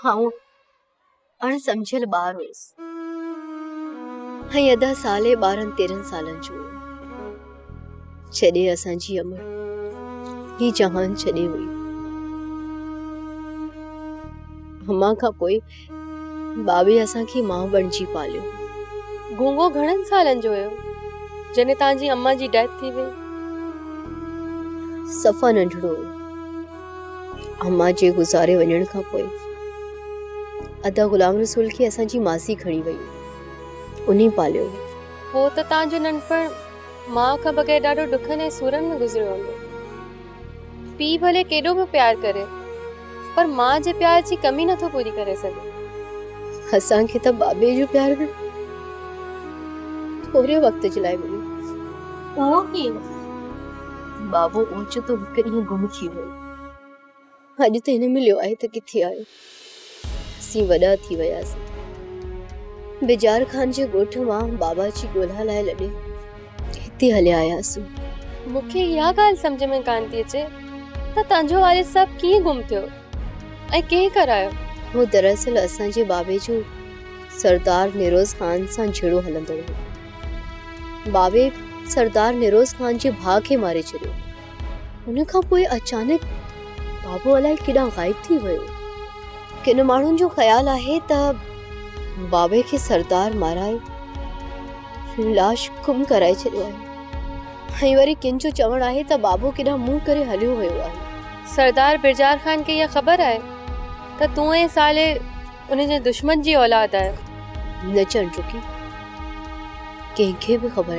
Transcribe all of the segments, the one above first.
हाँ अणसमझियल ॿार हुयसि ऐं अदा साले 12-13 सालनि जो छॾे असांजी अमर ही जहान छॾे हुई। अम्मा खां पोइ बाबे असांखे माउ बणिजी पालियो। गूंगो घणनि सालनि जो हुयो जॾहिं तव्हांजी अम्मा जी डेथ थी वई? सफ़ा नंढड़ो हुयो। अम्मा जे गुज़ारे वञण खां पोइ अदा गुलाम रसूल खे असांजी मासी खणी वई, उन्हीं पालियो। हो त तव्हांजो नंढपण माउ खां बग़ैर ॾाढो ॾुखनि ऐं सूरनि में गुज़रियो हूंदो। पीउ भले केॾो बि प्यार करे पर माउ जे प्यार जी कमी नथो पूरी करे सघे। असांखे त बाबे जो प्यार बि थोरे वक़्त जे लाइ मिलियो। उहो कीअं? बाबो ओचितो हिकु ॾींहुं गुम थी वियो। अॼु त हिन मिलियो आहे त किथे आहे। असीं वॾा थी वियासीं। बिजार खान जे ॻोठ मां बाबा जी ॻोल्हा लाइ लॾे हिते हलिया आयासीं। मूंखे इहा ॻाल्हि सम्झ में कान थी अचे त तव्हांजो वारिद साहब कीअं गुम थियो ऐं कंहिं करायो? वो दरअसल असांजे बाबे जो सरदार निरोज खान सां झेड़ो हलंदो हो। बाबे सरदार निरोज खान जे भाउ खे मारे छॾियो। उन खां पोइ अचानक बाबो अलाए केॾां गायब थी वियो। किन माण्हुनि जो ख़्यालु आहे त बाबे खे सरदार माराए लाश गुम कराए छॾियो आहे ऐं वरी किन जो चवणु आहे त बाबो केॾां मुंहुं करे हलियो वियो आहे। सरदार बिरजार खान खे इहा ख़बर आहे त तूं ऐं साले उन जे दुश्मन जी औलाद आहे? न चंड रुकी, कंहिंखे बि ख़बर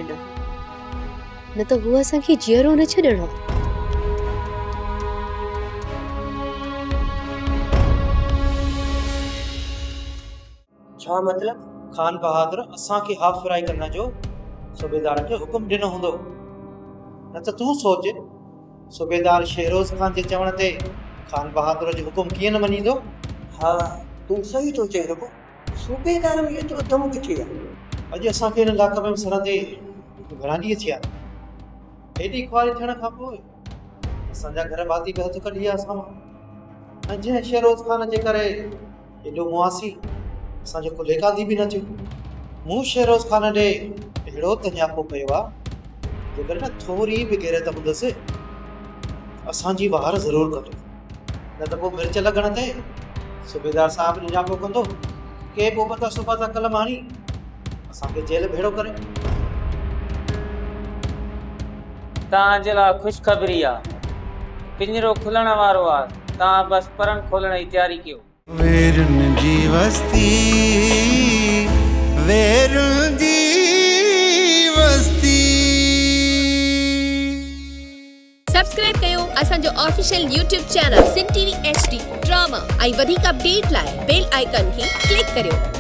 न त हू असांखे जीअरो न छॾणो। छा मतलब? खान बहादुर असांखे हाफ फ्राई करण जो सूबेदार खे हुकुम ॾिनो हूंदो, न त तूं सोच सूबेदार शेरोज खान जे चवण ते खान बहादुर जो हुकुम कीअं न मञींदो? हाँ तूं सही तो चई रघु। सूबेदार में एतिरो दम किथे आहे? अॼु असांखे हिन इलाइक़े में सरहदे घणा ॾींहं थिया। हेॾी ख्वारी थियण खां पोइ असांजा घर बाती बि हथ कढी विया असां मां। ऐं जंहिं शेरोज खान जे करे एॾो मुआसी असांजो कुल एकादी बि न थियो। मूं शेरोज खान ॾे अहिड़ो तंजापो कयो आहे, जेकर न थोरी बि गैरत हूंदसि असांजी वार ज़रूरु कढो, न त पोइ मिर्च लॻण ते सूबेदार साहिबु निजापो कंदो के पोइ त सुबह त कलम हाणी असांखे जेल भेड़ो करे। तव्हांजे लाइ ख़ुशख़बरी आहे, पिंजरो खुलण वारो आहे। तव्हां बसि परनि खोलण जी तयारी कयो। वेरुन जी वस्ती, वेरुन जी वस्ती। सब्सक्राइब कयो असांजो official YouTube channel Sindh TV HD drama ऐं वधीक अपडेट लाइ बेल आइकन खे क्लिक करियो।